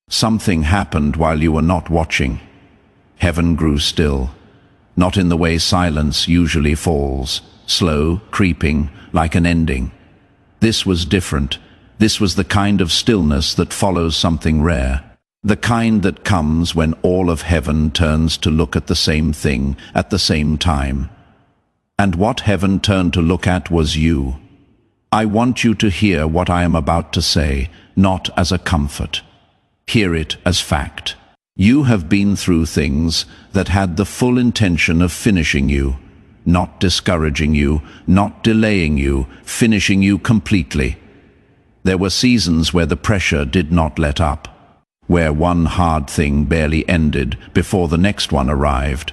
Something happened while you were not watching. Heaven grew still, not in the way silence usually falls, slow, creeping, like an ending. This was different. This was the kind of stillness that follows something rare. The kind that comes when all of heaven turns to look at the same thing at the same time. And what heaven turned to look at was you. I want you to hear what I am about to say, not as a comfort. Hear it as fact. You have been through things that had the full intention of finishing you, not discouraging you, not delaying you, finishing you completely. There were seasons where the pressure did not let up, where one hard thing barely ended before the next one arrived,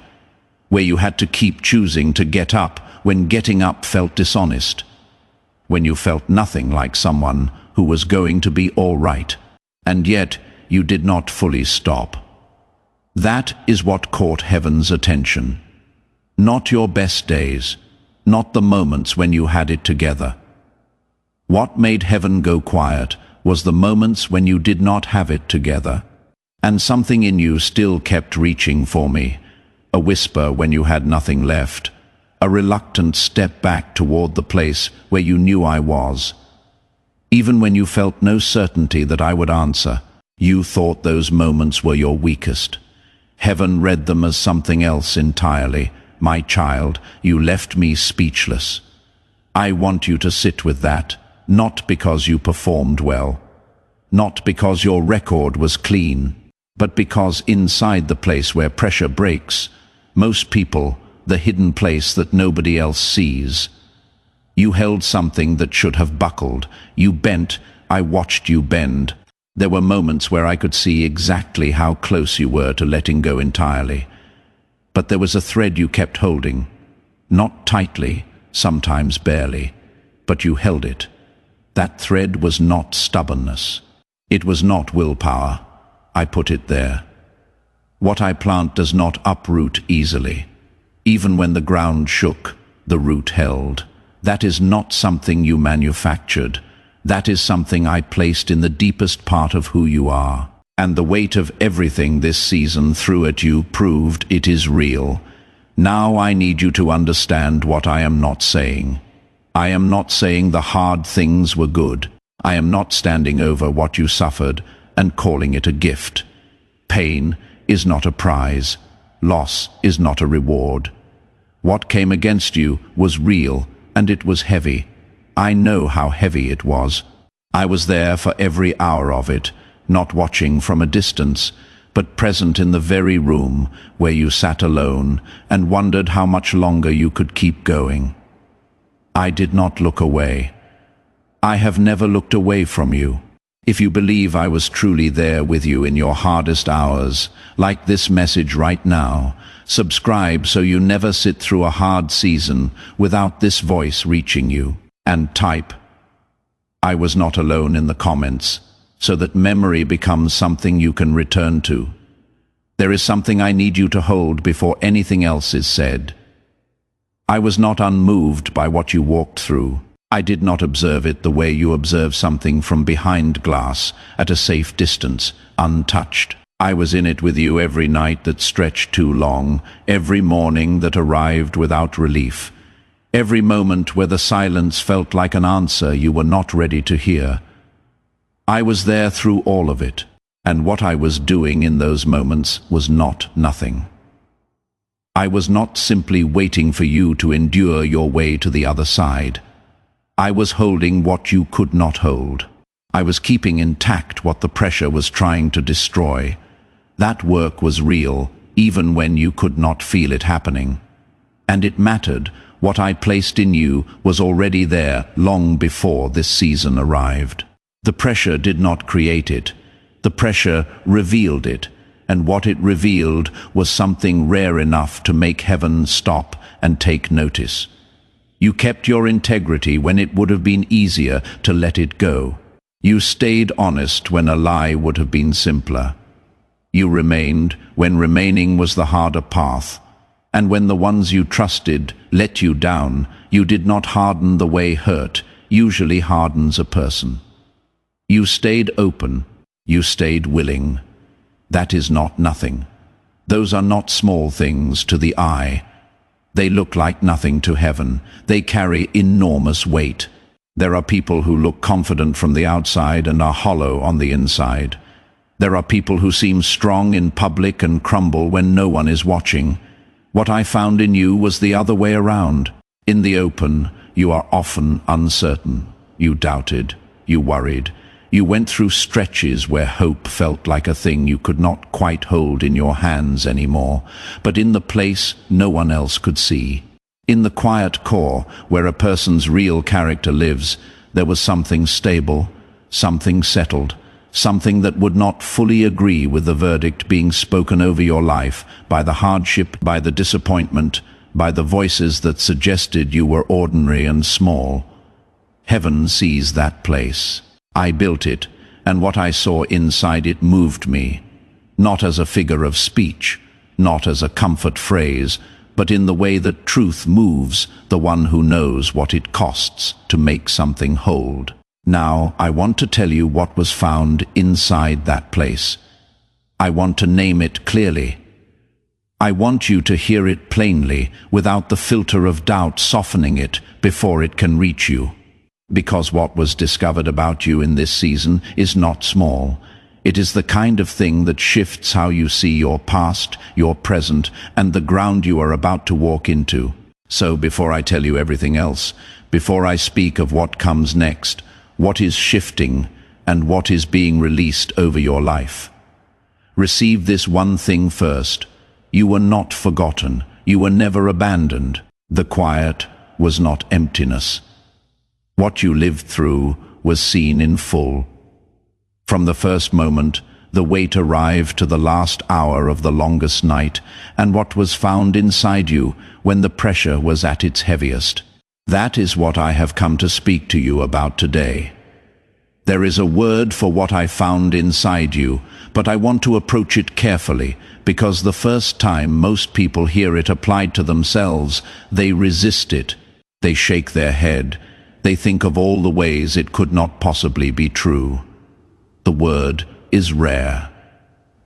where you had to keep choosing to get up when getting up felt dishonest, when you felt nothing like someone who was going to be all right, and yet you did not fully stop. That is what caught heaven's attention. Not your best days, not the moments when you had it together. What made heaven go quiet was the moments when you did not have it together, and something in you still kept reaching for me, a whisper when you had nothing left, a reluctant step back toward the place where you knew I was. Even when you felt no certainty that I would answer, you thought those moments were your weakest. Heaven read them as something else entirely. My child, you left me speechless. I want you to sit with that, not because you performed well, not because your record was clean, but because inside the place where pressure breaks, most people, the hidden place that nobody else sees. You held something that should have buckled. You bent. I watched you bend. There were moments where I could see exactly how close you were to letting go entirely. But there was a thread you kept holding. Not tightly, sometimes barely, but you held it. That thread was not stubbornness. It was not willpower. I put it there. What I plant does not uproot easily. Even when the ground shook, the root held. That is not something you manufactured. That is something I placed in the deepest part of who you are. And the weight of everything this season threw at you proved it is real. Now I need you to understand what I am not saying. I am not saying the hard things were good. I am not standing over what you suffered and calling it a gift. Pain is not a prize. Loss is not a reward. What came against you was real, and it was heavy. I know how heavy it was. I was there for every hour of it, not watching from a distance, but present in the very room where you sat alone and wondered how much longer you could keep going. I did not look away. I have never looked away from you. If you believe I was truly there with you in your hardest hours, like this message right now, subscribe so you never sit through a hard season without this voice reaching you. And type, I was not alone in the comments, so that memory becomes something you can return to. There is something I need you to hold before anything else is said. I was not unmoved by what you walked through. I did not observe it the way you observe something from behind glass, at a safe distance, untouched. I was in it with you every night that stretched too long, every morning that arrived without relief, every moment where the silence felt like an answer you were not ready to hear. I was there through all of it, and what I was doing in those moments was not nothing. I was not simply waiting for you to endure your way to the other side. I was holding what you could not hold. I was keeping intact what the pressure was trying to destroy. That work was real, even when you could not feel it happening. And it mattered. What I placed in you was already there long before this season arrived. The pressure did not create it. The pressure revealed it, and what it revealed was something rare enough to make heaven stop and take notice. You kept your integrity when it would have been easier to let it go. You stayed honest when a lie would have been simpler. You remained when remaining was the harder path. And when the ones you trusted let you down, you did not harden the way hurt usually hardens a person. You stayed open, You stayed willing. That is not nothing. Those are not small things to the eye. They look like nothing to heaven. They carry enormous weight. There are people who look confident from the outside and are hollow on the inside. There are people who seem strong in public and crumble when no one is watching. What I found in you was the other way around. In the open, you are often uncertain. You doubted. You worried. You went through stretches where hope felt like a thing you could not quite hold in your hands anymore, but in the place no one else could see. In the quiet core, where a person's real character lives, there was something stable, something settled, something that would not fully agree with the verdict being spoken over your life by the hardship, by the disappointment, by the voices that suggested you were ordinary and small. Heaven sees that place. I built it, and what I saw inside it moved me, not as a figure of speech, not as a comfort phrase, but in the way that truth moves the one who knows what it costs to make something hold. Now, I want to tell you what was found inside that place. I want to name it clearly. I want you to hear it plainly, without the filter of doubt softening it before it can reach you. Because what was discovered about you in this season is not small. It is the kind of thing that shifts how you see your past, your present, and the ground you are about to walk into. So before I tell you everything else, before I speak of what comes next, what is shifting, and what is being released over your life, receive this one thing first. You were not forgotten. You were never abandoned. The quiet was not emptiness. What you lived through was seen in full. From the first moment, the weight arrived to the last hour of the longest night, and what was found inside you when the pressure was at its heaviest. That is what I have come to speak to you about today. There is a word for what I found inside you, but I want to approach it carefully, because the first time most people hear it applied to themselves, they resist it. They shake their head. They think of all the ways it could not possibly be true. The word is rare.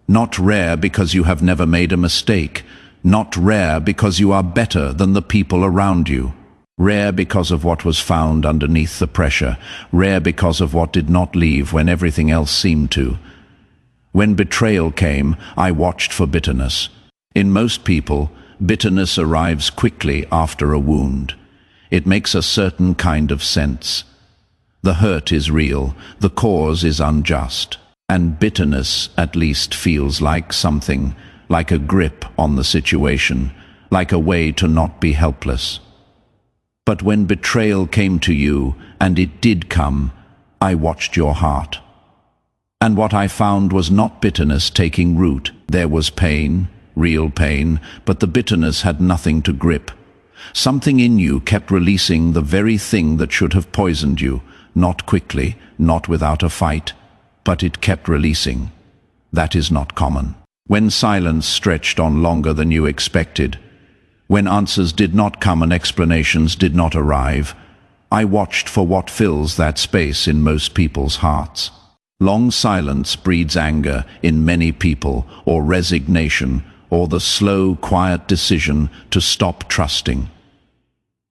Not rare because you have never made a mistake. Not rare because you are better than the people around you. Rare because of what was found underneath the pressure. Rare because of what did not leave when everything else seemed to. When betrayal came, I watched for bitterness. In most people, bitterness arrives quickly after a wound. It makes a certain kind of sense. The hurt is real, the cause is unjust, and bitterness at least feels like something, like a grip on the situation, like a way to not be helpless. But when betrayal came to you, and it did come, I watched your heart. And what I found was not bitterness taking root. There was pain, real pain, but the bitterness had nothing to grip. Something in you kept releasing the very thing that should have poisoned you, not quickly, not without a fight, but it kept releasing. That is not common. When silence stretched on longer than you expected, when answers did not come and explanations did not arrive, I watched for what fills that space in most people's hearts. Long silence breeds anger in many people, or resignation, or the slow, quiet decision to stop trusting.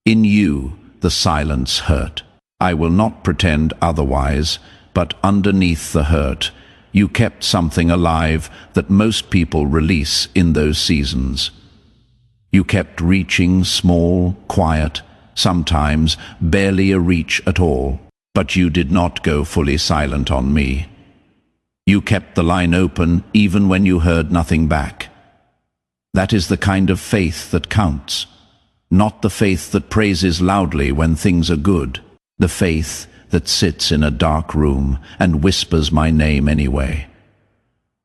In you, the silence hurt. I will not pretend otherwise, but underneath the hurt, you kept something alive that most people release in those seasons. You kept reaching, small, quiet, sometimes barely a reach at all, but you did not go fully silent on me. You kept the line open even when you heard nothing back. That is the kind of faith that counts. Not the faith that praises loudly when things are good. The faith that sits in a dark room and whispers my name anyway.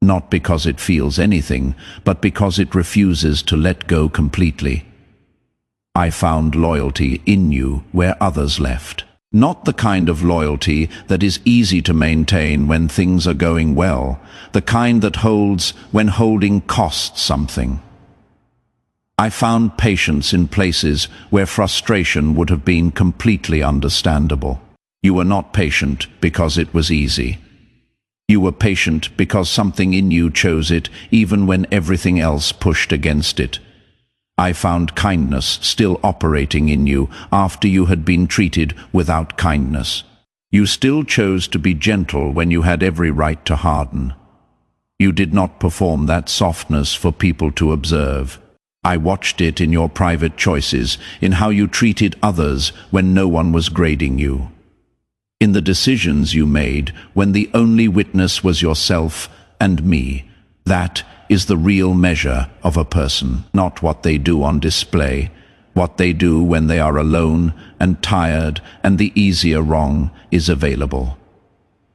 Not because it feels anything, but because it refuses to let go completely. I found loyalty in you where others left. Not the kind of loyalty that is easy to maintain when things are going well, the kind that holds when holding costs something. I found patience in places where frustration would have been completely understandable. You were not patient because it was easy. You were patient because something in you chose it, even when everything else pushed against it. I found kindness still operating in you after you had been treated without kindness. You still chose to be gentle when you had every right to harden. You did not perform that softness for people to observe. I watched it in your private choices, in how you treated others when no one was grading you. In the decisions you made when the only witness was yourself and me. That is the real measure of a person, not what they do on display, what they do when they are alone and tired and the easier wrong is available.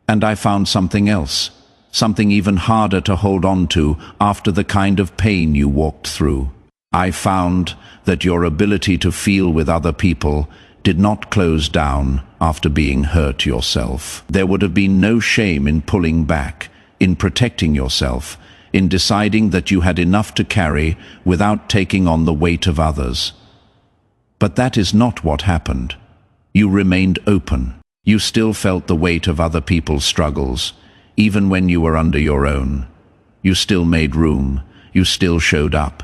And I found something else, something even harder to hold on to after the kind of pain you walked through. I found that your ability to feel with other people did not close down after being hurt yourself. There would have been no shame in pulling back, in protecting yourself, in deciding that you had enough to carry without taking on the weight of others. But that is not what happened. You remained open. You still felt the weight of other people's struggles, even when you were under your own. You still made room. You still showed up.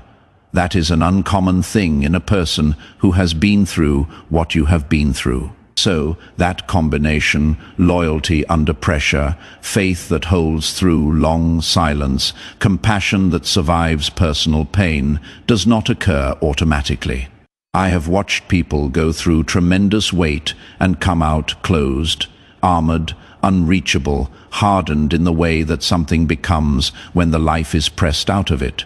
That is an uncommon thing in a person who has been through what you have been through. So, that combination, loyalty under pressure, faith that holds through long silence, compassion that survives personal pain, does not occur automatically. I have watched people go through tremendous weight and come out closed, armored, unreachable, hardened in the way that something becomes when the life is pressed out of it.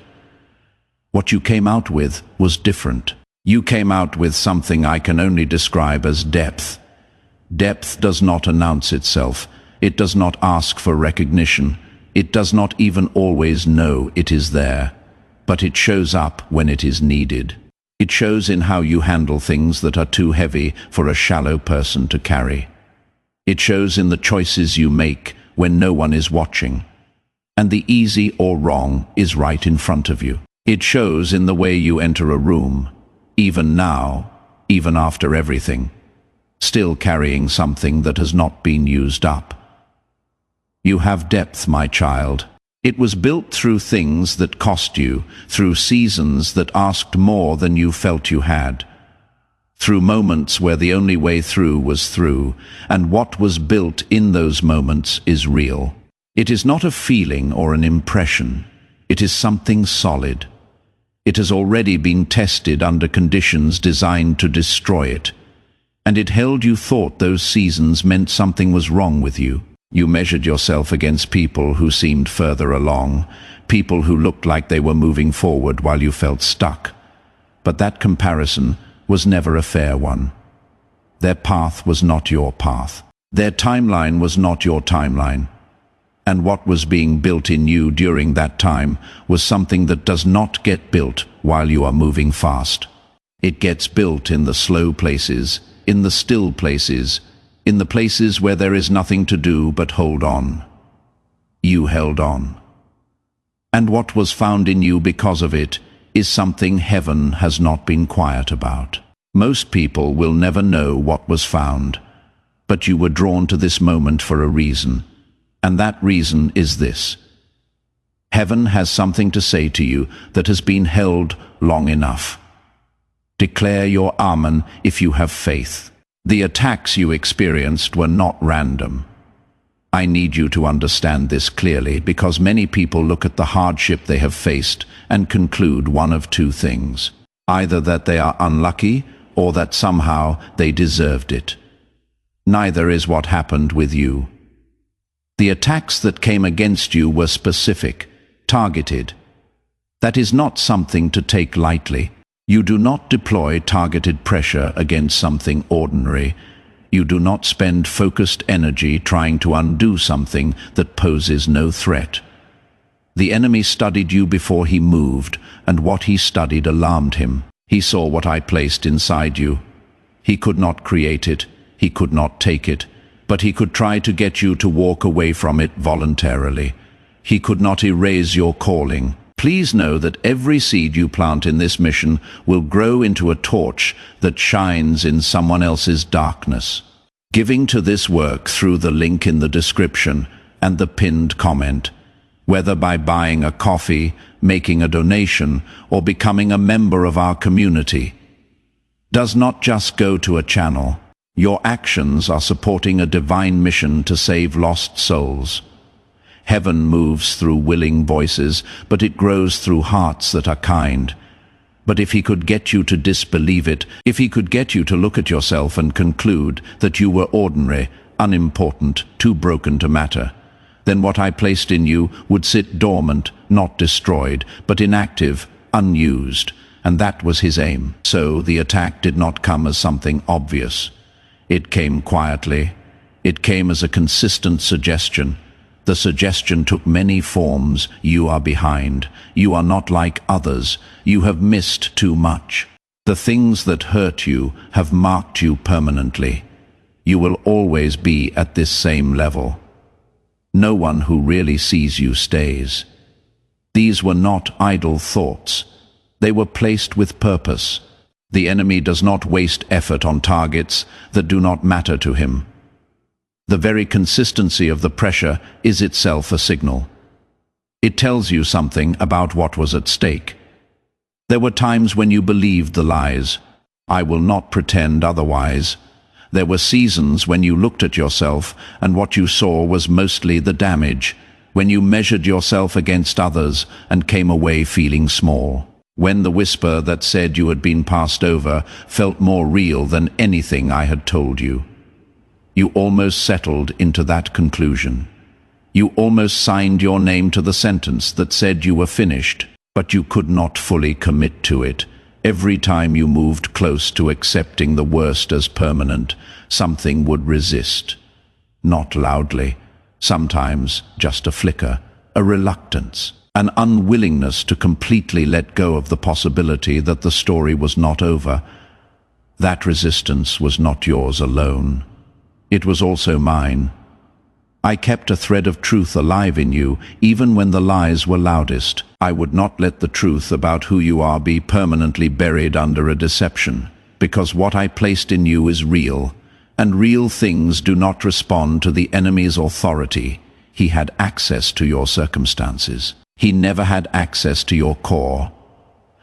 What you came out with was different. You came out with something I can only describe as depth. Depth does not announce itself. It does not ask for recognition. It does not even always know it is there. But it shows up when it is needed. It shows in how you handle things that are too heavy for a shallow person to carry. It shows in the choices you make when no one is watching, and the easy or wrong is right in front of you. It shows in the way you enter a room, even now, even after everything, still carrying something that has not been used up. You have depth, my child. It was built through things that cost you, through seasons that asked more than you felt you had, through moments where the only way through was through, and what was built in those moments is real. It is not a feeling or an impression. It is something solid. It has already been tested under conditions designed to destroy it, and it held you thought those seasons meant something was wrong with you. You measured yourself against people who seemed further along, people who looked like they were moving forward while you felt stuck. But that comparison was never a fair one. Their path was not your path. Their timeline was not your timeline. And what was being built in you during that time was something that does not get built while you are moving fast. It gets built in the slow places, in the still places, in the places where there is nothing to do but hold on. You held on. And what was found in you because of it is something heaven has not been quiet about. Most people will never know what was found, but you were drawn to this moment for a reason. And that reason is this. Heaven has something to say to you that has been held long enough. Declare your Amen if you have faith. The attacks you experienced were not random. I need you to understand this clearly because many people look at the hardship they have faced and conclude one of two things. Either that they are unlucky or that somehow they deserved it. Neither is what happened with you. The attacks that came against you were specific, targeted. That is not something to take lightly. You do not deploy targeted pressure against something ordinary. You do not spend focused energy trying to undo something that poses no threat. The enemy studied you before he moved, and what he studied alarmed him. He saw what I placed inside you. He could not create it. He could not take it. But he could try to get you to walk away from it voluntarily. He could not erase your calling. Please know that every seed you plant in this mission will grow into a torch that shines in someone else's darkness. Giving to this work through the link in the description and the pinned comment, whether by buying a coffee, making a donation, or becoming a member of our community, does not just go to a channel. Your actions are supporting a divine mission to save lost souls. Heaven moves through willing voices, but it grows through hearts that are kind. But if he could get you to disbelieve it, if he could get you to look at yourself and conclude that you were ordinary, unimportant, too broken to matter, then what I placed in you would sit dormant, not destroyed, but inactive, unused, and that was his aim. So the attack did not come as something obvious. It came quietly. It came as a consistent suggestion. The suggestion took many forms. You are behind. You are not like others. You have missed too much. The things that hurt you have marked you permanently. You will always be at this same level. No one who really sees you stays. These were not idle thoughts. They were placed with purpose. The enemy does not waste effort on targets that do not matter to him. The very consistency of the pressure is itself a signal. It tells you something about what was at stake. There were times when you believed the lies. I will not pretend otherwise. There were seasons when you looked at yourself and what you saw was mostly the damage, when you measured yourself against others and came away feeling small. When the whisper that said you had been passed over felt more real than anything I had told you. You almost settled into that conclusion. You almost signed your name to the sentence that said you were finished, but you could not fully commit to it. Every time you moved close to accepting the worst as permanent, something would resist. Not loudly, sometimes just a flicker, a reluctance, an unwillingness to completely let go of the possibility that the story was not over. That resistance was not yours alone. It was also mine. I kept a thread of truth alive in you, even when the lies were loudest. I would not let the truth about who you are be permanently buried under a deception, because what I placed in you is real, and real things do not respond to the enemy's authority. He had access to your circumstances. He never had access to your core.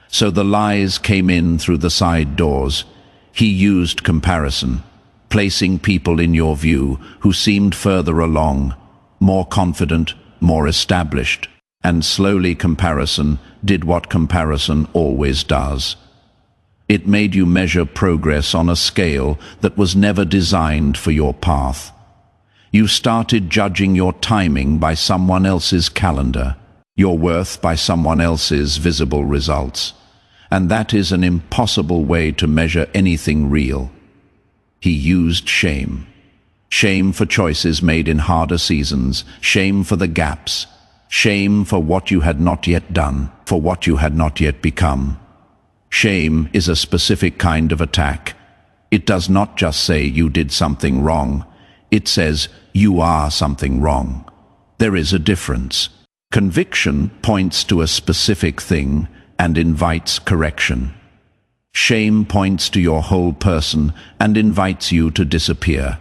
So the lies came in through the side doors. He used comparison, placing people in your view who seemed further along, more confident, more established, and slowly comparison did what comparison always does. It made you measure progress on a scale that was never designed for your path. You started judging your timing by someone else's calendar, your worth by someone else's visible results, and that is an impossible way to measure anything real. He used shame. Shame for choices made in harder seasons, shame for the gaps, shame for what you had not yet done, for what you had not yet become. Shame is a specific kind of attack. It does not just say you did something wrong. It says you are something wrong. There is a difference. Conviction points to a specific thing and invites correction. Shame points to your whole person and invites you to disappear.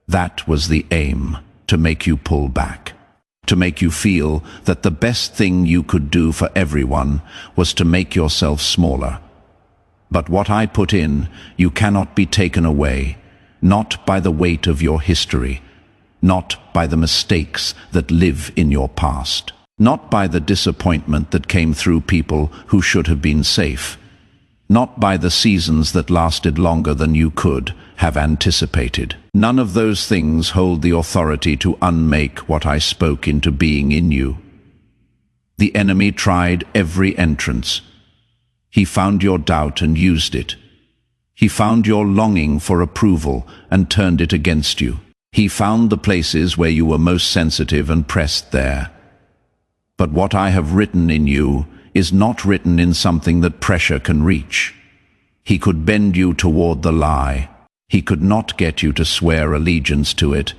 That was the aim, to make you pull back, to make you feel that the best thing you could do for everyone was to make yourself smaller. But what I put in, you cannot be taken away, not by the weight of your history, not by the mistakes that live in your past, not by the disappointment that came through people who should have been safe, not by the seasons that lasted longer than you could have anticipated. None of those things hold the authority to unmake what I spoke into being in you. The enemy tried every entrance. He found your doubt and used it. He found your longing for approval and turned it against you. He found the places where you were most sensitive and pressed there. But what I have written in you is not written in something that pressure can reach. He could bend you toward the lie. He could not get you to swear allegiance to it,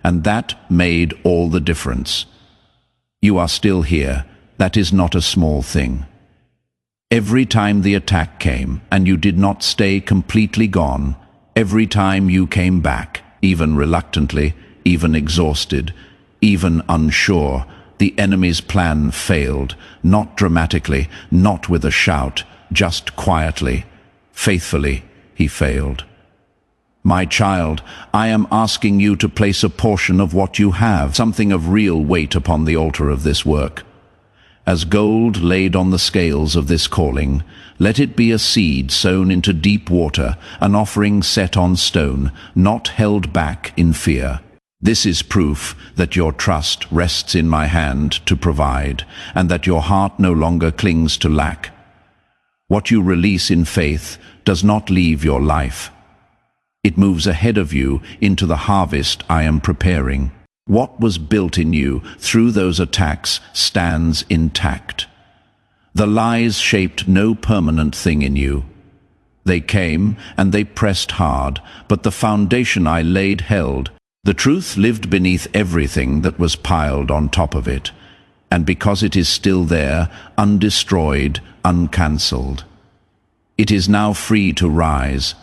and that made all the difference. You are still here. That is not a small thing. Every time the attack came, and you did not stay completely gone, every time you came back, even reluctantly, even exhausted, even unsure. The enemy's plan failed, not dramatically, not with a shout, just quietly. Faithfully, he failed. My child, I am asking you to place a portion of what you have, something of real weight, upon the altar of this work. As gold laid on the scales of this calling, let it be a seed sown into deep water, an offering set on stone, not held back in fear. This is proof that your trust rests in my hand to provide, and that your heart no longer clings to lack. What you release in faith does not leave your life. It moves ahead of you into the harvest I am preparing. What was built in you through those attacks stands intact. The lies shaped no permanent thing in you. They came and they pressed hard, but the foundation I laid held. The truth lived beneath everything that was piled on top of it, and because it is still there, undestroyed, uncancelled, it is now free to rise.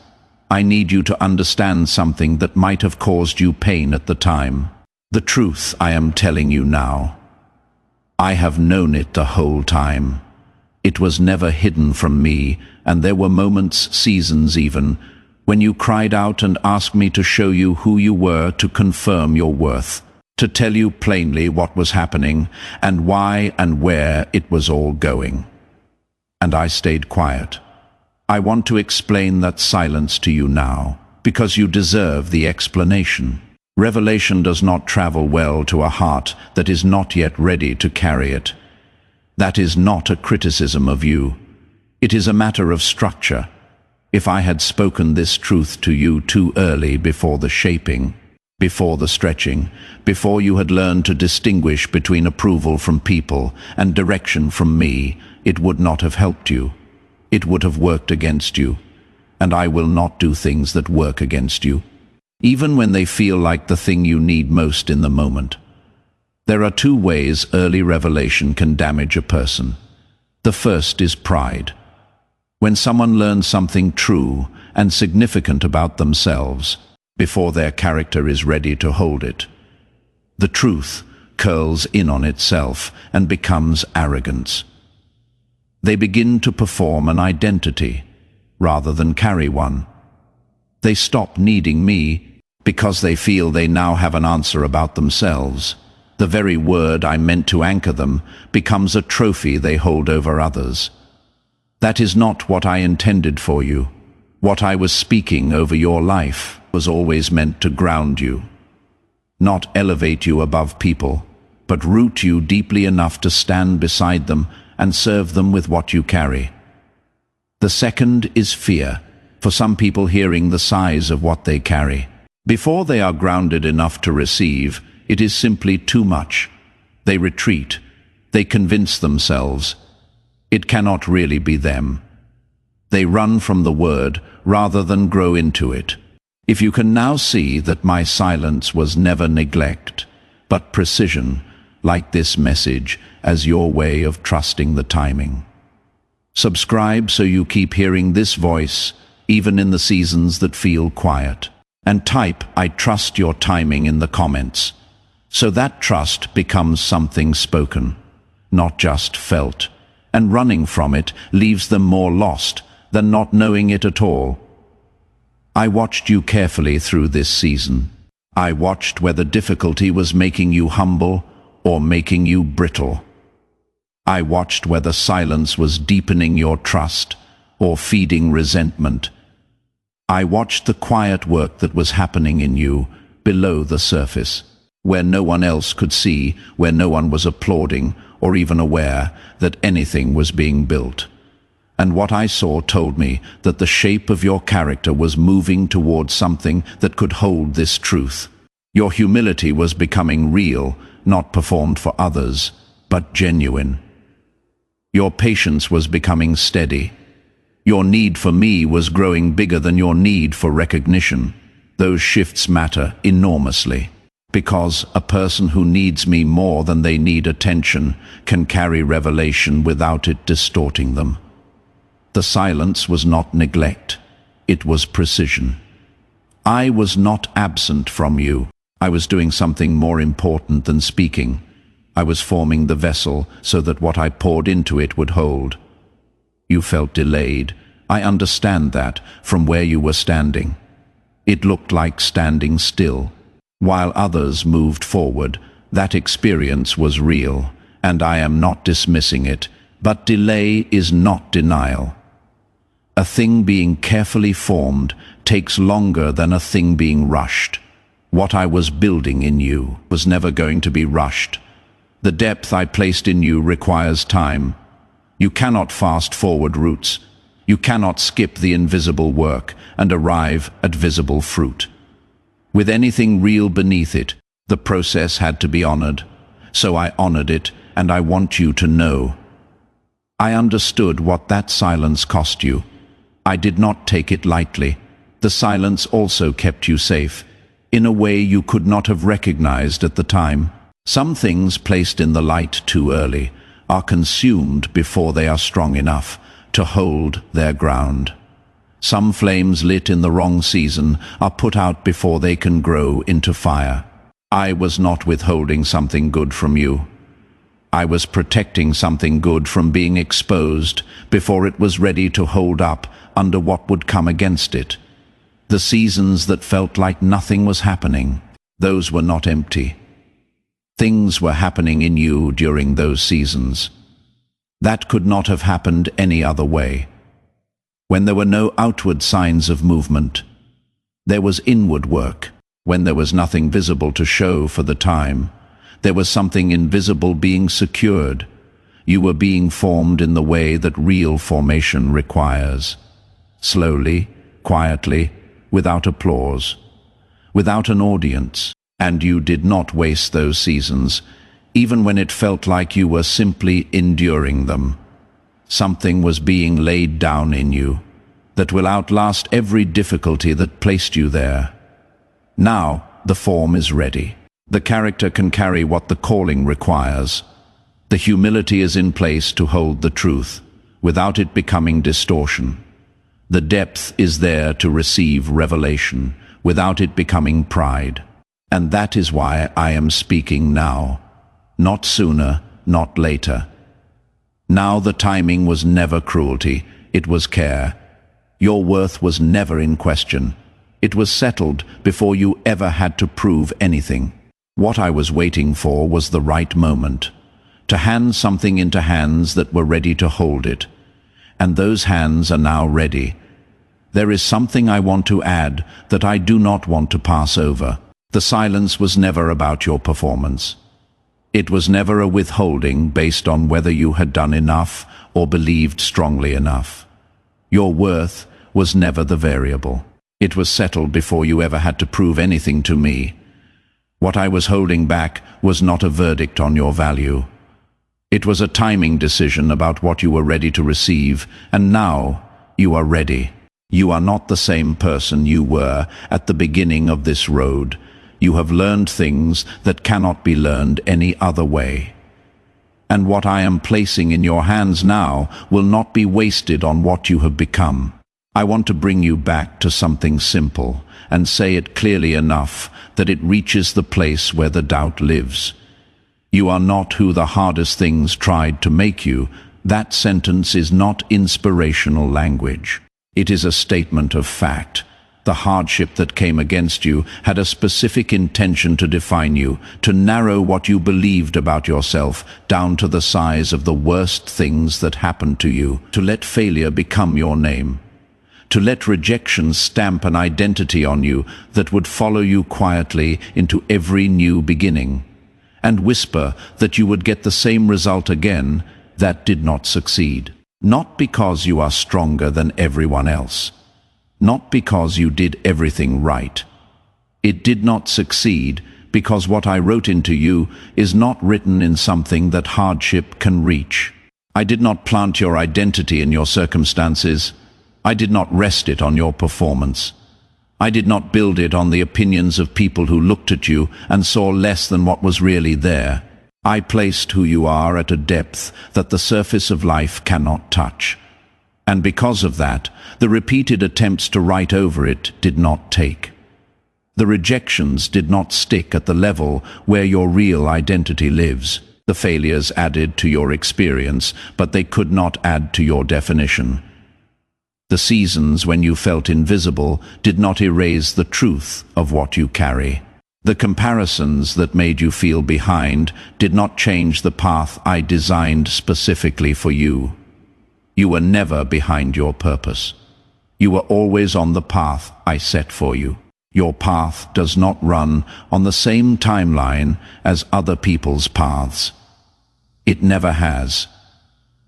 I need you to understand something that might have caused you pain at the time. The truth I am telling you now. I have known it the whole time. It was never hidden from me, and there were moments, seasons even, when you cried out and asked me to show you who you were, to confirm your worth, to tell you plainly what was happening, and why and where it was all going. And I stayed quiet. I want to explain that silence to you now, because you deserve the explanation. Revelation does not travel well to a heart that is not yet ready to carry it. That is not a criticism of you. It is a matter of structure. If I had spoken this truth to you too early, before the shaping, before the stretching, before you had learned to distinguish between approval from people and direction from me, it would not have helped you. It would have worked against you, and I will not do things that work against you, even when they feel like the thing you need most in the moment. There are two ways early revelation can damage a person. The first is pride. When someone learns something true and significant about themselves, before their character is ready to hold it, the truth curls in on itself and becomes arrogance. They begin to perform an identity rather than carry one. They stop needing me because they feel they now have an answer about themselves. The very word I meant to anchor them becomes a trophy they hold over others. That is not what I intended for you. What I was speaking over your life was always meant to ground you, not elevate you above people, but root you deeply enough to stand beside them and serve them with what you carry. The second is fear, for some people hearing the size of what they carry. Before they are grounded enough to receive, it is simply too much. They retreat. They convince themselves it cannot really be them. They run from the word rather than grow into it. If you can now see that my silence was never neglect, but precision, like this message, as your way of trusting the timing. Subscribe so you keep hearing this voice, even in the seasons that feel quiet. And type, "I trust your timing," in the comments, so that trust becomes something spoken, not just felt. And running from it leaves them more lost than not knowing it at all. I watched you carefully through this season. I watched whether difficulty was making you humble or making you brittle. I watched whether silence was deepening your trust or feeding resentment. I watched the quiet work that was happening in you below the surface, where no one else could see, where no one was applauding or even aware that anything was being built. And what I saw told me that the shape of your character was moving towards something that could hold this truth. Your humility was becoming real, not performed for others, but genuine. Your patience was becoming steady. Your need for me was growing bigger than your need for recognition. Those shifts matter enormously, because a person who needs me more than they need attention can carry revelation without it distorting them. The silence was not neglect, it was precision. I was not absent from you. I was doing something more important than speaking. I was forming the vessel so that what I poured into it would hold. You felt delayed. I understand that from where you were standing. It looked like standing still. While others moved forward, that experience was real, and I am not dismissing it, but delay is not denial. A thing being carefully formed takes longer than a thing being rushed. What I was building in you was never going to be rushed. The depth I placed in you requires time. You cannot fast forward roots. You cannot skip the invisible work and arrive at visible fruit. With anything real beneath it, the process had to be honored. So I honored it, and I want you to know. I understood what that silence cost you. I did not take it lightly. The silence also kept you safe, in a way you could not have recognized at the time. Some things placed in the light too early are consumed before they are strong enough to hold their ground. Some flames lit in the wrong season are put out before they can grow into fire. I was not withholding something good from you. I was protecting something good from being exposed before it was ready to hold up under what would come against it. The seasons that felt like nothing was happening, those were not empty. Things were happening in you during those seasons. That could not have happened any other way. When there were no outward signs of movement, there was inward work. When there was nothing visible to show for the time, there was something invisible being secured. You were being formed in the way that real formation requires. Slowly, quietly, without applause, without an audience. And you did not waste those seasons, even when it felt like you were simply enduring them. Something was being laid down in you that will outlast every difficulty that placed you there. Now the form is ready. The character can carry what the calling requires. The humility is in place to hold the truth, without it becoming distortion. The depth is there to receive revelation, without it becoming pride. And that is why I am speaking now, not sooner, not later. Now the timing was never cruelty, it was care. Your worth was never in question. It was settled before you ever had to prove anything. What I was waiting for was the right moment, to hand something into hands that were ready to hold it. And those hands are now ready. There is something I want to add that I do not want to pass over. The silence was never about your performance. It was never a withholding based on whether you had done enough or believed strongly enough. Your worth was never the variable. It was settled before you ever had to prove anything to me. What I was holding back was not a verdict on your value. It was a timing decision about what you were ready to receive, and now you are ready. You are not the same person you were at the beginning of this road. You have learned things that cannot be learned any other way. And what I am placing in your hands now will not be wasted on what you have become. I want to bring you back to something simple and say it clearly enough that it reaches the place where the doubt lives. You are not who the hardest things tried to make you. That sentence is not inspirational language. It is a statement of fact. The hardship that came against you had a specific intention to define you, to narrow what you believed about yourself down to the size of the worst things that happened to you, to let failure become your name, to let rejection stamp an identity on you that would follow you quietly into every new beginning, and whisper that you would get the same result again that did not succeed. Not because you are stronger than everyone else. Not because you did everything right. It did not succeed because what I wrote into you is not written in something that hardship can reach. I did not plant your identity in your circumstances. I did not rest it on your performance. I did not build it on the opinions of people who looked at you and saw less than what was really there. I placed who you are at a depth that the surface of life cannot touch. And because of that, the repeated attempts to write over it did not take. The rejections did not stick at the level where your real identity lives. The failures added to your experience, but they could not add to your definition. The seasons when you felt invisible did not erase the truth of what you carry. The comparisons that made you feel behind did not change the path I designed specifically for you. You were never behind your purpose. You were always on the path I set for you. Your path does not run on the same timeline as other people's paths. It never has.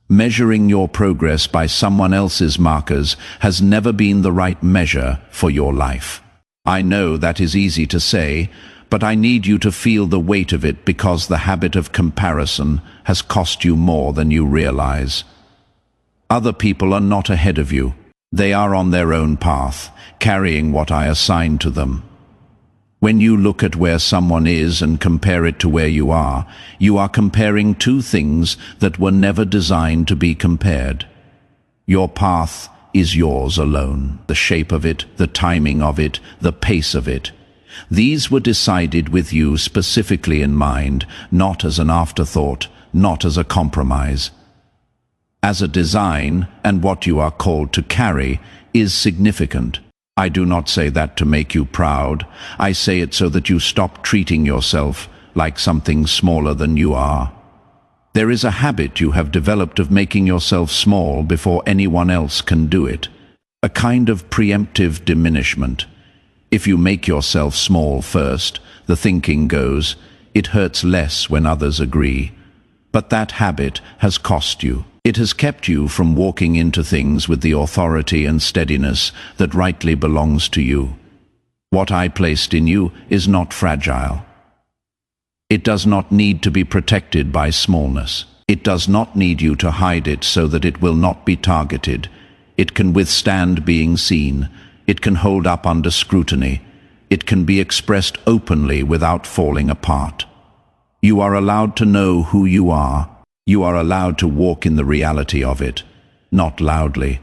Measuring your progress by someone else's markers has never been the right measure for your life. I know that is easy to say, but I need you to feel the weight of it, because the habit of comparison has cost you more than you realize. Other people are not ahead of you. They are on their own path, carrying what I assigned to them. When you look at where someone is and compare it to where you are comparing two things that were never designed to be compared. Your path is yours alone. The shape of it, the timing of it, the pace of it. These were decided with you specifically in mind, not as an afterthought, not as a compromise. As a design, and what you are called to carry is significant. I do not say that to make you proud. I say it so that you stop treating yourself like something smaller than you are. There is a habit you have developed of making yourself small before anyone else can do it. A kind of preemptive diminishment. If you make yourself small first, the thinking goes, it hurts less when others agree. But that habit has cost you. It has kept you from walking into things with the authority and steadiness that rightly belongs to you. What I placed in you is not fragile. It does not need to be protected by smallness. It does not need you to hide it so that it will not be targeted. It can withstand being seen. It can hold up under scrutiny. It can be expressed openly without falling apart. You are allowed to know who you are. You are allowed to walk in the reality of it, not loudly,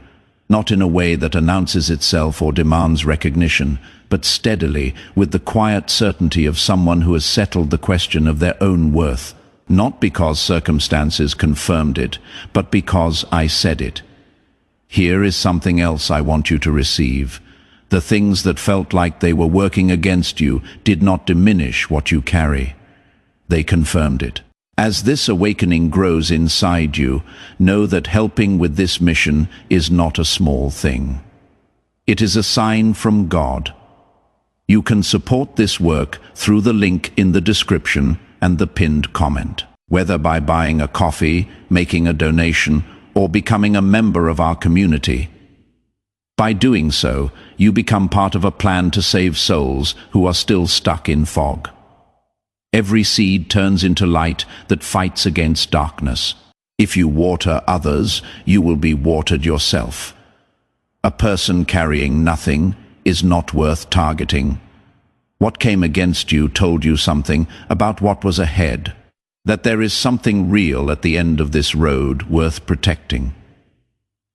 not in a way that announces itself or demands recognition, but steadily, with the quiet certainty of someone who has settled the question of their own worth, not because circumstances confirmed it, but because I said it. Here is something else I want you to receive. The things that felt like they were working against you did not diminish what you carry. They confirmed it. As this awakening grows inside you, know that helping with this mission is not a small thing. It is a sign from God. You can support this work through the link in the description and the pinned comment. Whether by buying a coffee, making a donation, or becoming a member of our community. By doing so, you become part of a plan to save souls who are still stuck in fog. Every seed turns into light that fights against darkness. If you water others, you will be watered yourself. A person carrying nothing is not worth targeting. What came against you told you something about what was ahead, that there is something real at the end of this road worth protecting.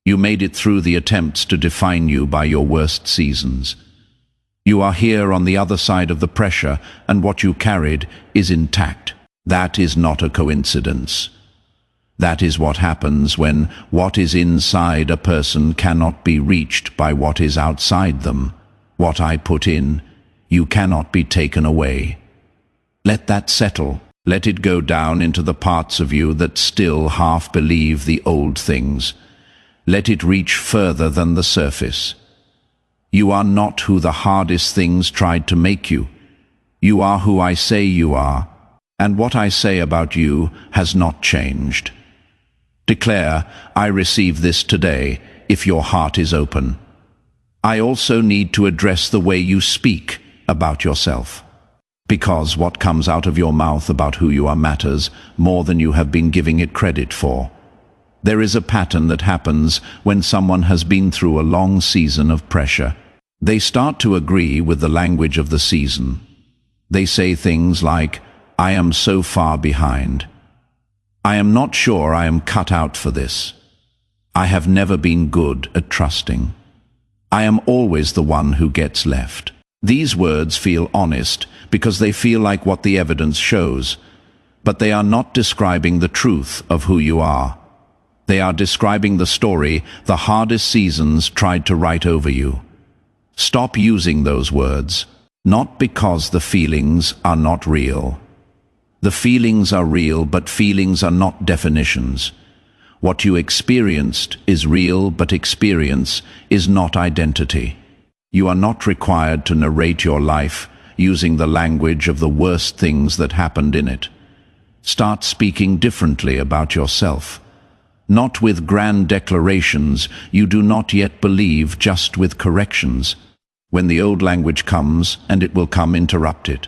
You made it through the attempts to define you by your worst seasons. You are here on the other side of the pressure, and what you carried is intact. That is not a coincidence. That is what happens when what is inside a person cannot be reached by what is outside them. What I put in, you cannot be taken away. Let that settle. Let it go down into the parts of you that still half believe the old things. Let it reach further than the surface. You are not who the hardest things tried to make you. You are who I say you are, and what I say about you has not changed. Declare, I receive this today, if your heart is open. I also need to address the way you speak about yourself. Because what comes out of your mouth about who you are matters more than you have been giving it credit for. There is a pattern that happens when someone has been through a long season of pressure. They start to agree with the language of the season. They say things like, I am so far behind. I am not sure I am cut out for this. I have never been good at trusting. I am always the one who gets left. These words feel honest because they feel like what the evidence shows, but they are not describing the truth of who you are. They are describing the story the hardest seasons tried to write over you. Stop using those words, not because the feelings are not real. The feelings are real, but feelings are not definitions. What you experienced is real, but experience is not identity. You are not required to narrate your life using the language of the worst things that happened in it. Start speaking differently about yourself. Not with grand declarations you do not yet believe, just with corrections. When the old language comes, and it will come, interrupt it.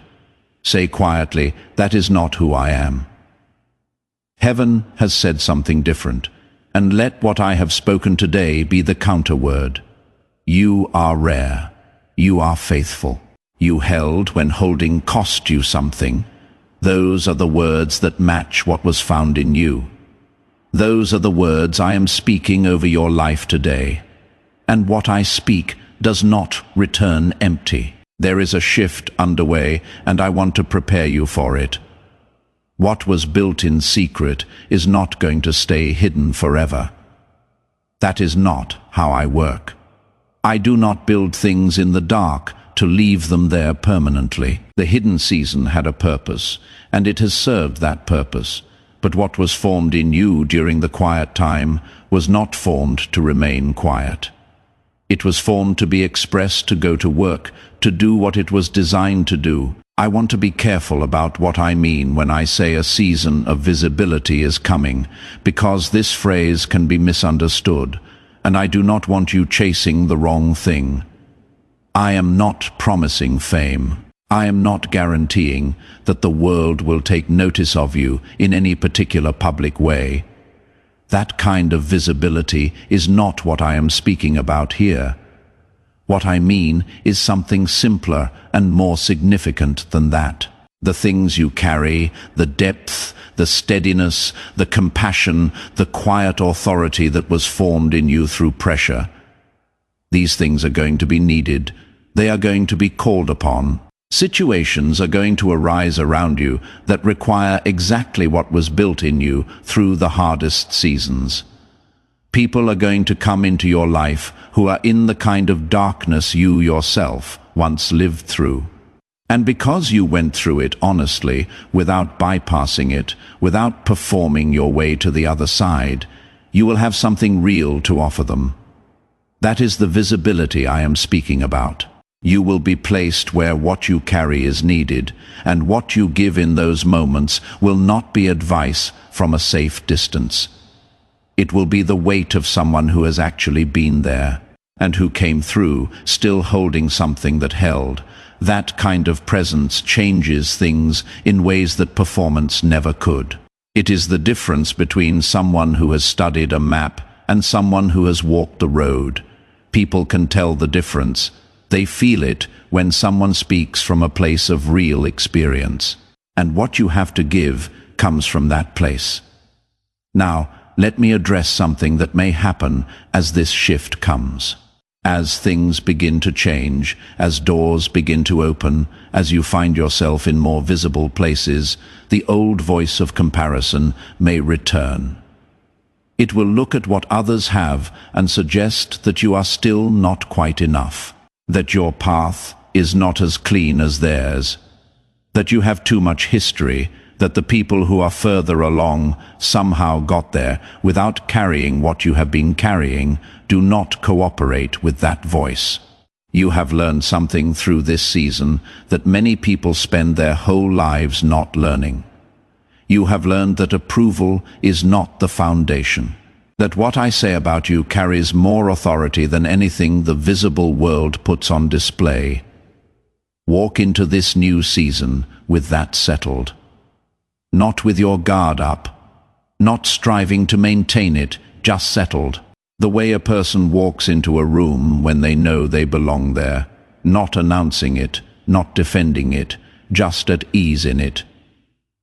Say quietly, "That is not who I am. Heaven has said something different, and let what I have spoken today be the counterword. You are rare. You are faithful. You held when holding cost you something. Those are the words that match what was found in you. Those are the words I am speaking over your life today. And what I speak does not return empty. There is a shift underway, and I want to prepare you for it. What was built in secret is not going to stay hidden forever. That is not how I work. I do not build things in the dark to leave them there permanently. The hidden season had a purpose, and it has served that purpose. But what was formed in you during the quiet time was not formed to remain quiet. It was formed to be expressed, to go to work, to do what it was designed to do. I want to be careful about what I mean when I say a season of visibility is coming, because this phrase can be misunderstood, and I do not want you chasing the wrong thing. I am not promising fame. I am not guaranteeing that the world will take notice of you in any particular public way. That kind of visibility is not what I am speaking about here. What I mean is something simpler and more significant than that. The things you carry, the depth, the steadiness, the compassion, the quiet authority that was formed in you through pressure. These things are going to be needed. They are going to be called upon. Situations are going to arise around you that require exactly what was built in you through the hardest seasons. People are going to come into your life who are in the kind of darkness you yourself once lived through. And because you went through it honestly, without bypassing it, without performing your way to the other side, you will have something real to offer them. That is the visibility I am speaking about. You will be placed where what you carry is needed, and what you give in those moments will not be advice from a safe distance. It will be the weight of someone who has actually been there, and who came through, still holding something that held. That kind of presence changes things in ways that performance never could. It is the difference between someone who has studied a map and someone who has walked the road. People can tell the difference. They feel it when someone speaks from a place of real experience. And what you have to give comes from that place. Now, let me address something that may happen as this shift comes. As things begin to change, as doors begin to open, as you find yourself in more visible places, the old voice of comparison may return. It will look at what others have and suggest that you are still not quite enough, that your path is not as clean as theirs, that you have too much history, that the people who are further along somehow got there without carrying what you have been carrying. Do not cooperate with that voice. You have learned something through this season that many people spend their whole lives not learning. You have learned that approval is not the foundation, that what I say about you carries more authority than anything the visible world puts on display. Walk into this new season with that settled. Not with your guard up, not striving to maintain it, just settled. The way a person walks into a room when they know they belong there, not announcing it, not defending it, just at ease in it.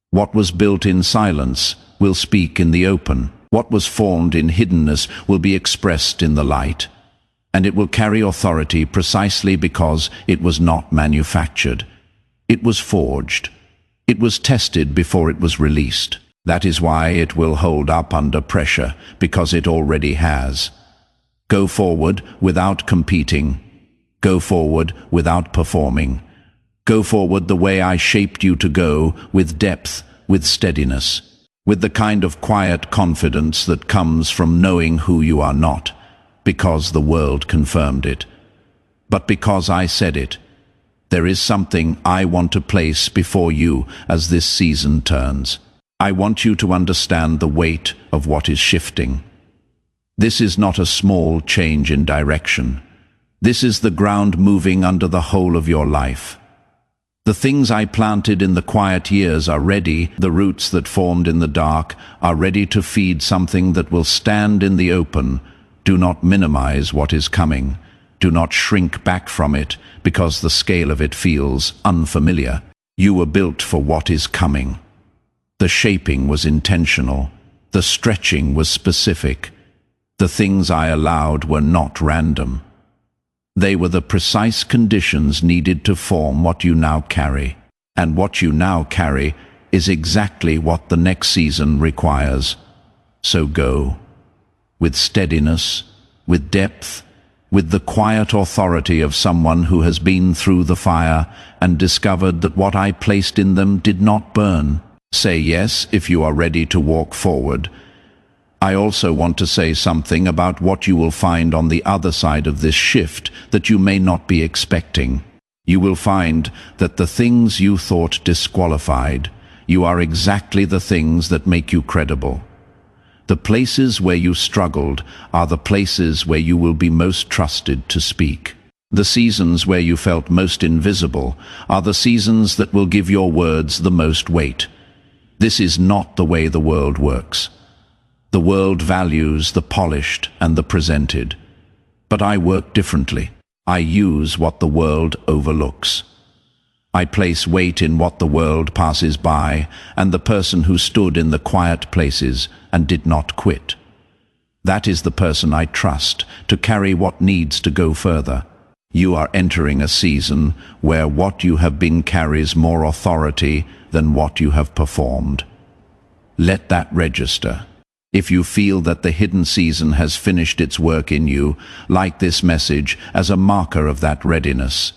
What was built in silence will speak in the open. What was formed in hiddenness will be expressed in the light. and it will carry authority precisely because it was not manufactured. It was forged. It was tested before it was released. That is why it will hold up under pressure, because it already has. Go forward without competing. Go forward without performing. Go forward the way I shaped you to go, with depth, with steadiness, with the kind of quiet confidence that comes from knowing who you are not, because the world confirmed it, but because I said it. There is something I want to place before you as this season turns. I want you to understand the weight of what is shifting. This is not a small change in direction. This is the ground moving under the whole of your life. The things I planted in the quiet years are ready. The roots that formed in the dark are ready to feed something that will stand in the open. Do not minimize what is coming. Do not shrink back from it because the scale of it feels unfamiliar. You were built for what is coming. The shaping was intentional. The stretching was specific. The things I allowed were not random. They were the precise conditions needed to form what you now carry. And what you now carry is exactly what the next season requires. So go, with steadiness, with depth, with the quiet authority of someone who has been through the fire and discovered that what I placed in them did not burn. Say yes if you are ready to walk forward. I also want to say something about what you will find on the other side of this shift that you may not be expecting. You will find that the things you thought disqualified, you are exactly the things that make you credible. The places where you struggled are the places where you will be most trusted to speak. The seasons where you felt most invisible are the seasons that will give your words the most weight. This is not the way the world works. The world values the polished and the presented. But I work differently. I use what the world overlooks. I place weight in what the world passes by and the person who stood in the quiet places and did not quit. That is the person I trust to carry what needs to go further. You are entering a season where what you have been carries more authority than what you have performed. Let that register. If you feel that the hidden season has finished its work in you, like this message as a marker of that readiness.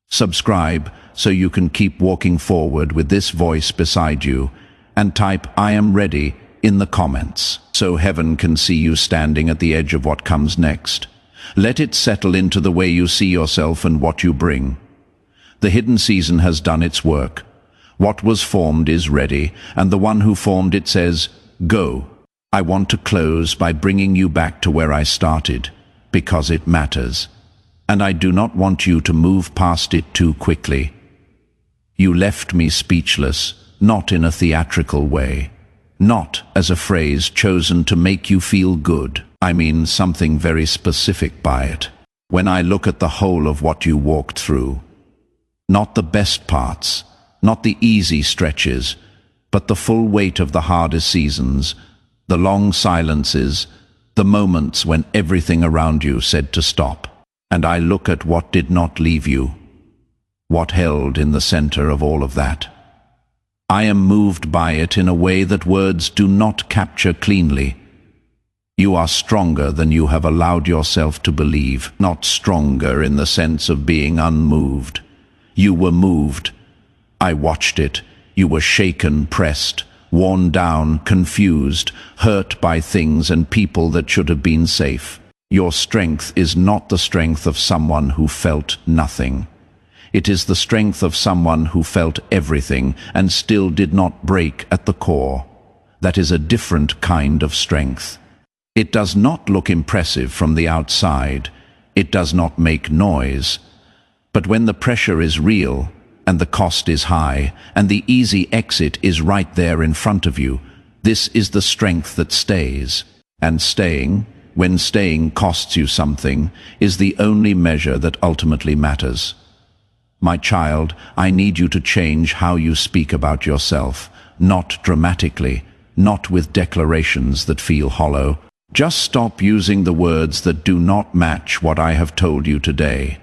Subscribe so you can keep walking forward with this voice beside you, and type "I am ready" in the comments, so heaven can see you standing at the edge of what comes next. Let it settle into the way you see yourself and what you bring. The hidden season has done its work. What was formed is ready, and the one who formed it says, "Go." I want to close by bringing you back to where I started, because it matters. And I do not want you to move past it too quickly. You left me speechless, not in a theatrical way, not as a phrase chosen to make you feel good. I mean something very specific by it. When I look at the whole of what you walked through, not the best parts, not the easy stretches, but the full weight of the hardest seasons, the long silences, the moments when everything around you said to stop. And I look at what did not leave you, what held in the center of all of that. I am moved by it in a way that words do not capture cleanly. You are stronger than you have allowed yourself to believe, not stronger in the sense of being unmoved. You were moved. I watched it. You were shaken, pressed, worn down, confused, hurt by things and people that should have been safe. Your strength is not the strength of someone who felt nothing. It is the strength of someone who felt everything and still did not break at the core. That is a different kind of strength. It does not look impressive from the outside. It does not make noise. But when the pressure is real, and the cost is high, and the easy exit is right there in front of you, this is the strength that stays. And staying, when staying costs you something, is the only measure that ultimately matters. My child, I need you to change how you speak about yourself, not dramatically, not with declarations that feel hollow, Just stop using the words that do not match what I have told you today.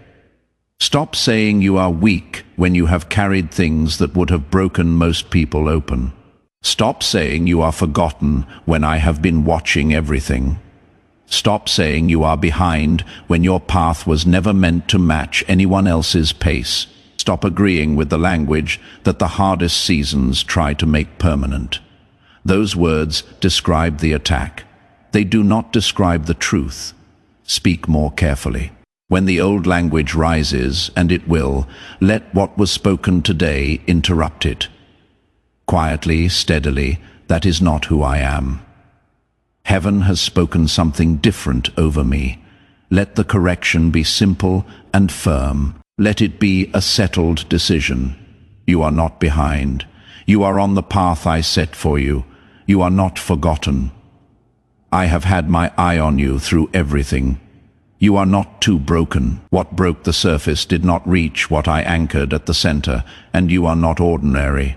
Stop saying you are weak when you have carried things that would have broken most people open. Stop saying you are forgotten when I have been watching everything. Stop saying you are behind when your path was never meant to match anyone else's pace. Stop agreeing with the language that the hardest seasons try to make permanent. Those words describe the attack. They do not describe the truth. Speak more carefully. When the old language rises, and it will, let what was spoken today interrupt it. Quietly, steadily, that is not who I am. Heaven has spoken something different over me. Let the correction be simple and firm. Let it be a settled decision. You are not behind. You are on the path I set for you. You are not forgotten. I have had my eye on you through everything. You are not too broken. What broke the surface did not reach what I anchored at the center, and you are not ordinary.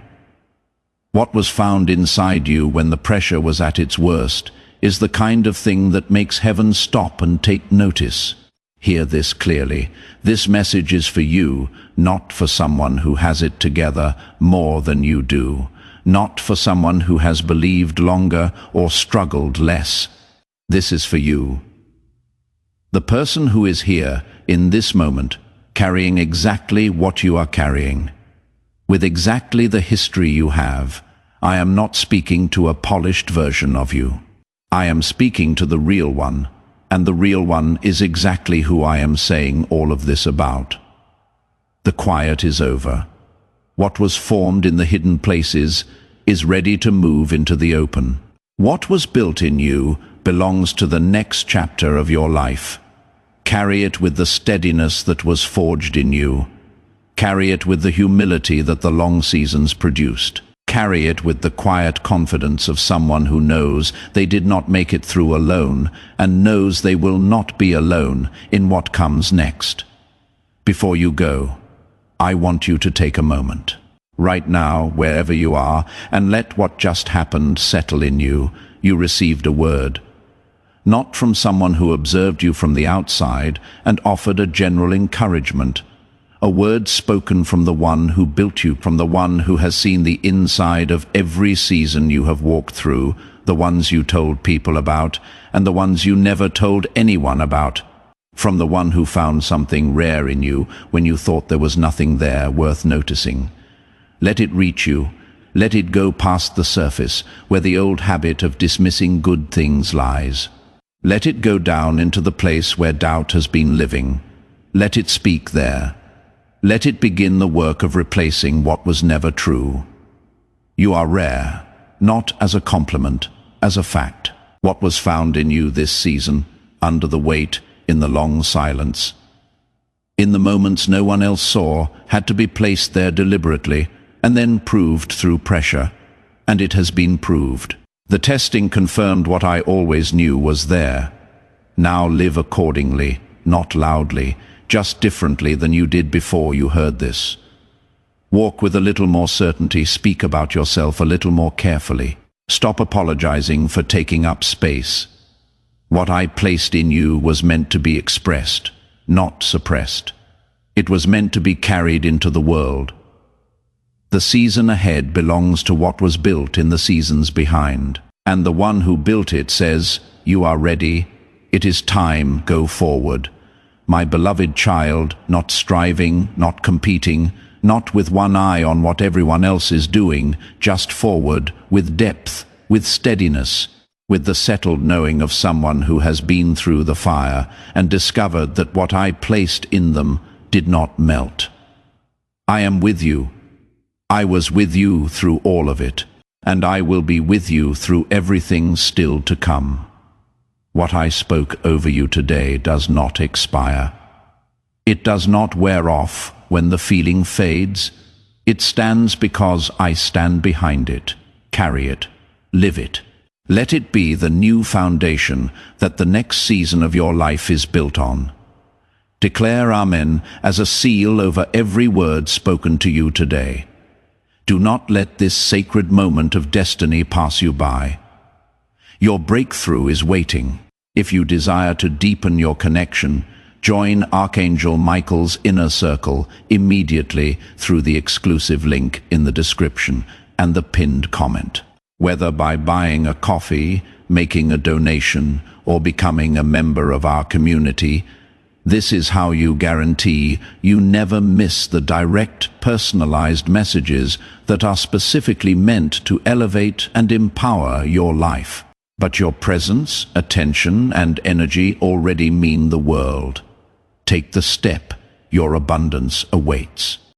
What was found inside you when the pressure was at its worst is the kind of thing that makes heaven stop and take notice. Hear this clearly. This message is for you, not for someone who has it together more than you do, not for someone who has believed longer or struggled less. This is for you. The person who is here, in this moment, carrying exactly what you are carrying, with exactly the history you have. I am not speaking to a polished version of you. I am speaking to the real one, and the real one is exactly who I am saying all of this about. The quiet is over. What was formed in the hidden places is ready to move into the open. What was built in you belongs to the next chapter of your life. Carry it with the steadiness that was forged in you. Carry it with the humility that the long seasons produced. Carry it with the quiet confidence of someone who knows they did not make it through alone and knows they will not be alone in what comes next. Before you go, I want you to take a moment, right now, wherever you are, and let what just happened settle in you. You received a word. Not from someone who observed you from the outside and offered a general encouragement. A word spoken from the one who built you, from the one who has seen the inside of every season you have walked through, the ones you told people about, and the ones you never told anyone about. From the one who found something rare in you when you thought there was nothing there worth noticing. Let it reach you. Let it go past the surface, where the old habit of dismissing good things lies. Let it go down into the place where doubt has been living. Let it speak there. Let it begin the work of replacing what was never true. You are rare, not as a compliment, as a fact. What was found in you this season, under the weight, in the long silence, in the moments no one else saw, had to be placed there deliberately, and then proved through pressure. And it has been proved. The testing confirmed what I always knew was there. Now live accordingly, not loudly, just differently than you did before you heard this. Walk with a little more certainty, speak about yourself a little more carefully. Stop apologizing for taking up space. What I placed in you was meant to be expressed, not suppressed. It was meant to be carried into the world. The season ahead belongs to what was built in the seasons behind. And the one who built it says, "You are ready. It is time, go forward." My beloved child, not striving, not competing, not with one eye on what everyone else is doing, just forward, with depth, with steadiness, with the settled knowing of someone who has been through the fire and discovered that what I placed in them did not melt. I am with you. I was with you through all of it, and I will be with you through everything still to come. What I spoke over you today does not expire. It does not wear off when the feeling fades. It stands because I stand behind it. Carry it. Live it. Let it be the new foundation that the next season of your life is built on. Declare Amen as a seal over every word spoken to you today. Do not let this sacred moment of destiny pass you by. Your breakthrough is waiting. If you desire to deepen your connection, join Archangel Michael's Inner Circle immediately through the exclusive link in the description and the pinned comment. Whether by buying a coffee, making a donation, or becoming a member of our community, this is how you guarantee you never miss the direct, personalized messages that are specifically meant to elevate and empower your life. But your presence, attention, and energy already mean the world. Take the step. Your abundance awaits.